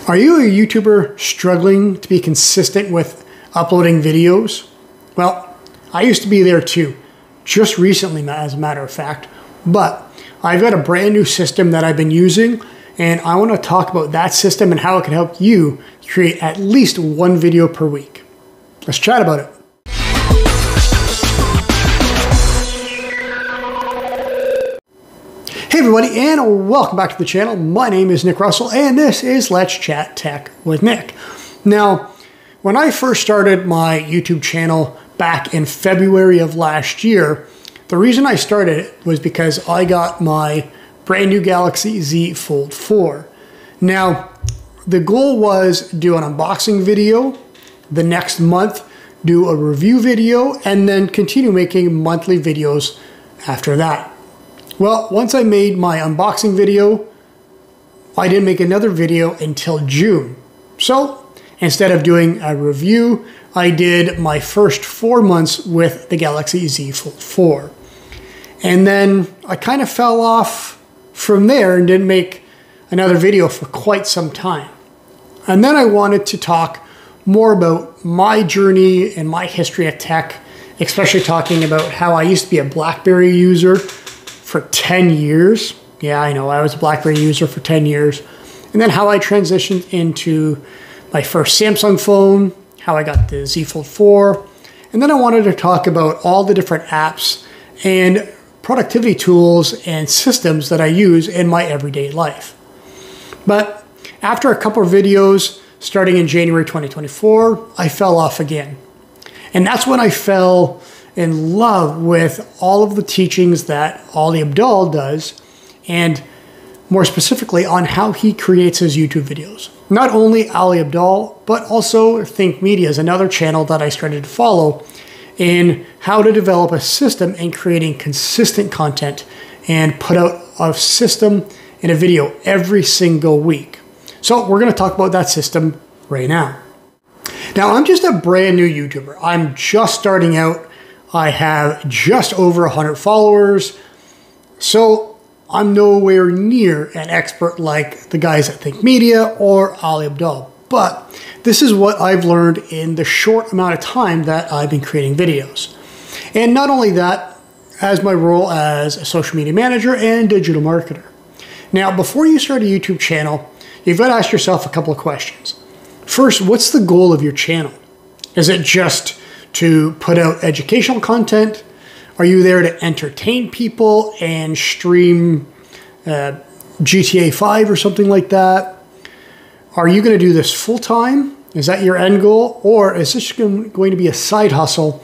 Are you a YouTuber struggling to be consistent with uploading videos? Well, I used to be there too, just recently as a matter of fact, but I've got a brand new system that I've been using, and I want to talk about that system and how it can help you create at least one video per week. Let's chat about it. Hey everybody, and welcome back to the channel. My name is Nick Russell, and this is Let's Chat Tech with Nick. Now, when I first started my YouTube channel back in February of last year, the reason I started it was because I got my brand new Galaxy Z Fold 4. Now, the goal was do an unboxing video, the next month do a review video, and then continue making monthly videos after that. Well, once I made my unboxing video, I didn't make another video until June. So instead of doing a review, I did my first 4 months with the Galaxy Z Fold 4. And then I kind of fell off from there and didn't make another video for quite some time. And then I wanted to talk more about my journey and my history at tech, especially talking about how I used to be a BlackBerry user for 10 years. Yeah, I know, I was a BlackBerry user for 10 years. And then how I transitioned into my first Samsung phone, how I got the Z Fold 4. And then I wanted to talk about all the different apps and productivity tools and systems that I use in my everyday life. But after a couple of videos, starting in January 2024, I fell off again. And that's when I fell in love with all of the teachings that Ali Abdaal does, and more specifically on how he creates his YouTube videos. Not only Ali Abdaal, but also Think Media is another channel that I started to follow in how to develop a system in creating consistent content and put out a system in a video every single week. So we're gonna talk about that system right now. Now, I'm just a brand new YouTuber. I'm just starting out. I have just over 100 followers, so I'm nowhere near an expert like the guys at Think Media or Ali Abdaal. But this is what I've learned in the short amount of time that I've been creating videos. And not only that, as my role as a social media manager and digital marketer. Now, before you start a YouTube channel, you've got to ask yourself a couple of questions. First, what's the goal of your channel? Is it just to put out educational content? Are you there to entertain people and stream GTA 5 or something like that? Are you going to do this full time? Is that your end goal? Or is this going to be a side hustle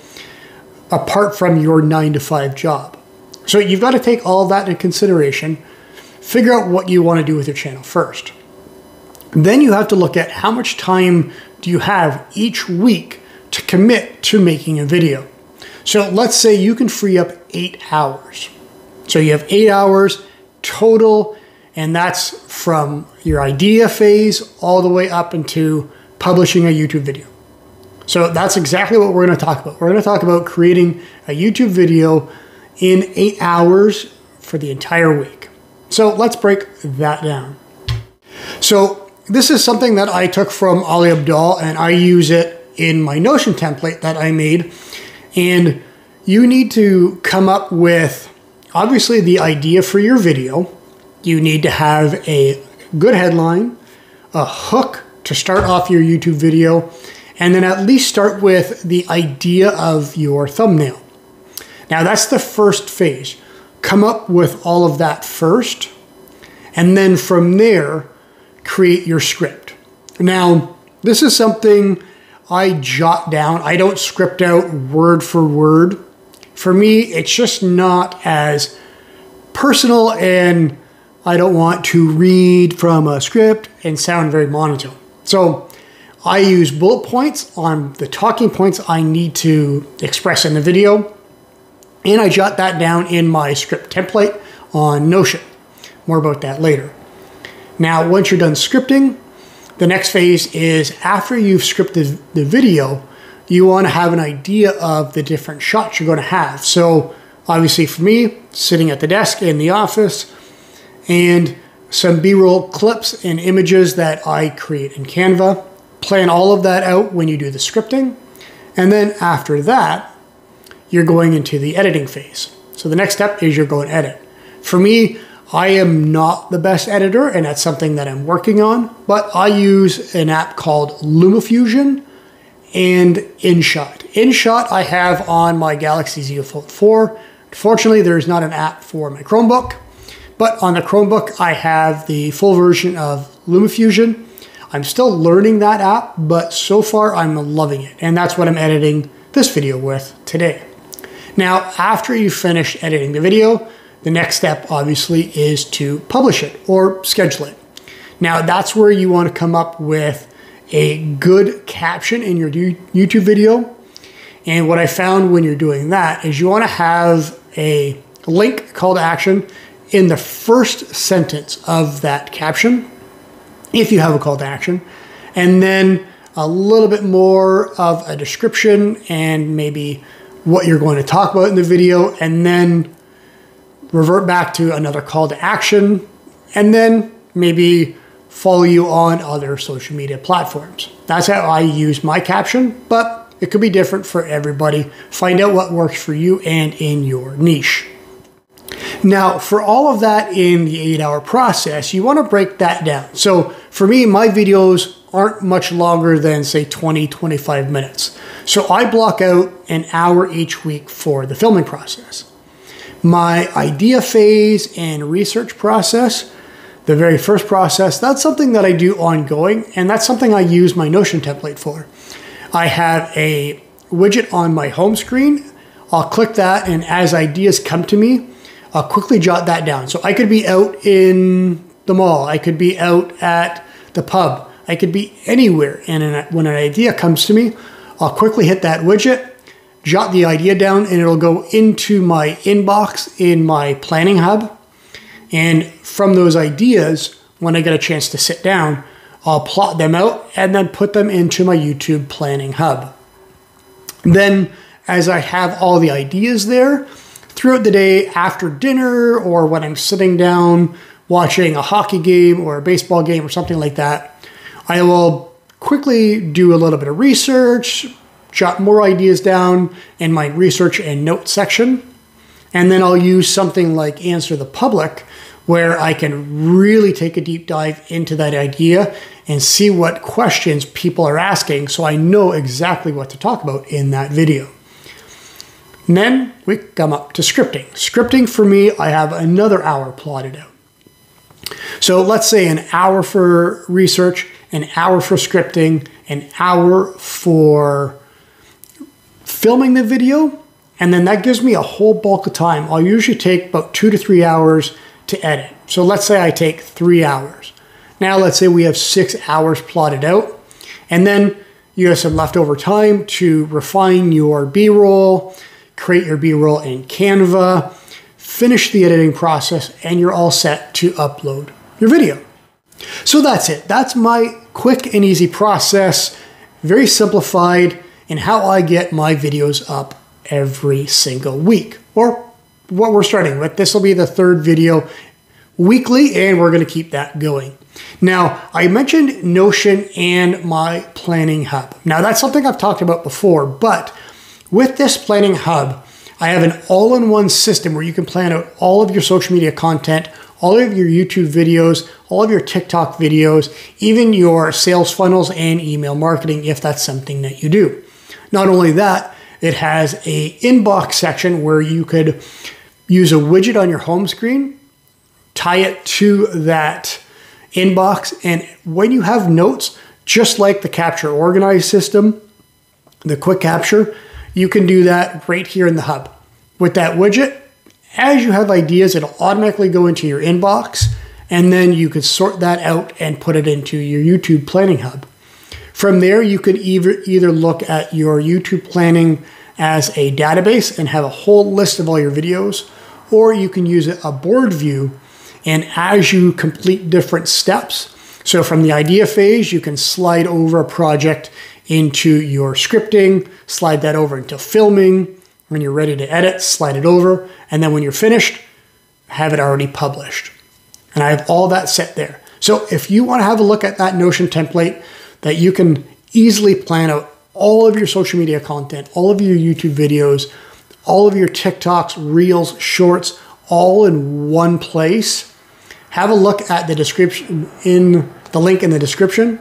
apart from your 9-to-5 job? So you've got to take all of that into consideration, figure out what you want to do with your channel first. Then you have to look at how much time do you have each week to commit to making a video. So let's say you can free up 8 hours. So you have 8 hours total, and that's from your idea phase all the way up into publishing a YouTube video. So that's exactly what we're going to talk about. We're going to talk about creating a YouTube video in 8 hours for the entire week. So let's break that down. So this is something that I took from Ali Abdaal, and I use it in my Notion template that I made. And you need to come up with, obviously, the idea for your video. You need to have a good headline, a hook to start off your YouTube video, and then at least start with the idea of your thumbnail. Now, that's the first phase. Come up with all of that first, and then from there, create your script. Now, this is something I jot down. I don't script out word for word. For me, it's just not as personal, and I don't want to read from a script and sound very monotone. So I use bullet points on the talking points I need to express in the video, and I jot that down in my script template on Notion. More about that later. Now, once you're done scripting, the next phase is after you've scripted the video, you want to have an idea of the different shots you're going to have. So obviously for me, sitting at the desk in the office and some B-roll clips and images that I create in Canva. Plan all of that out when you do the scripting. And then after that, you're going into the editing phase. So the next step is you're going to edit. For me, I am not the best editor, and that's something that I'm working on, but I use an app called LumaFusion and InShot. InShot I have on my Galaxy Z Fold 4. Unfortunately, there's not an app for my Chromebook, but on the Chromebook, I have the full version of LumaFusion. I'm still learning that app, but so far I'm loving it, and that's what I'm editing this video with today. Now, after you finish editing the video, the next step obviously is to publish it or schedule it. Now, that's where you want to come up with a good caption in your YouTube video. And what I found when you're doing that is you want to have a link, call to action, in the first sentence of that caption, if you have a call to action, and then a little bit more of a description and maybe what you're going to talk about in the video, and then revert back to another call to action, and then maybe follow you on other social media platforms. That's how I use my caption, but it could be different for everybody. Find out what works for you and in your niche. Now, for all of that in the 8-hour process, you want to break that down. So for me, my videos aren't much longer than say 20-25 minutes. So I block out an hour each week for the filming process. My idea phase and research process, the very first process, that's something that I do ongoing, and that's something I use my Notion template for. I have a widget on my home screen. I'll click that, and as ideas come to me, I'll quickly jot that down. So I could be out in the mall, I could be out at the pub, I could be anywhere, and when an idea comes to me, I'll quickly hit that widget, jot the idea down, and it'll go into my inbox in my planning hub. And from those ideas, when I get a chance to sit down, I'll plot them out and then put them into my YouTube planning hub. Then, as I have all the ideas there, throughout the day after dinner or when I'm sitting down watching a hockey game or a baseball game or something like that, I will quickly do a little bit of research, jot more ideas down in my research and notes section, and then I'll use something like Answer the Public, where I can really take a deep dive into that idea and see what questions people are asking so I know exactly what to talk about in that video. And then we come up to scripting. Scripting for me, I have another hour plotted out. So let's say an hour for research, an hour for scripting, an hour for filming the video, and then that gives me a whole bulk of time. I'll usually take about 2 to 3 hours to edit. So let's say I take 3 hours. Now let's say we have 6 hours plotted out, and then you have some leftover time to refine your B-roll, create your B-roll in Canva, finish the editing process, and you're all set to upload your video. So that's it. That's my quick and easy process, very simplified, in how I get my videos up every single week, or what we're starting with. This will be the 3rd video weekly, and we're going to keep that going. Now, I mentioned Notion and my planning hub. Now, that's something I've talked about before, but with this planning hub, I have an all-in-one system where you can plan out all of your social media content, all of your YouTube videos, all of your TikTok videos, even your sales funnels and email marketing, if that's something that you do. Not only that, it has an inbox section where you could use a widget on your home screen, tie it to that inbox, and when you have notes, just like the Capture Organize system, the quick capture, you can do that right here in the hub. With that widget, as you have ideas, it'll automatically go into your inbox, and then you could sort that out and put it into your YouTube planning hub. From there, you could either look at your YouTube planning as a database and have a whole list of all your videos, or you can use a board view, and as you complete different steps, so from the idea phase, you can slide over a project into your scripting, slide that over into filming. When you're ready to edit, slide it over, and then when you're finished, have it already published. And I have all that set there. So if you want to have a look at that Notion template that you can easily plan out all of your social media content, all of your YouTube videos, all of your TikToks, Reels, Shorts, all in one place, have a look at the description the link in the description,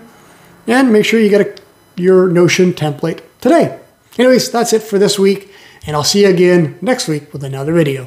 and make sure you get your Notion template today. Anyways, that's it for this week, and I'll see you again next week with another video.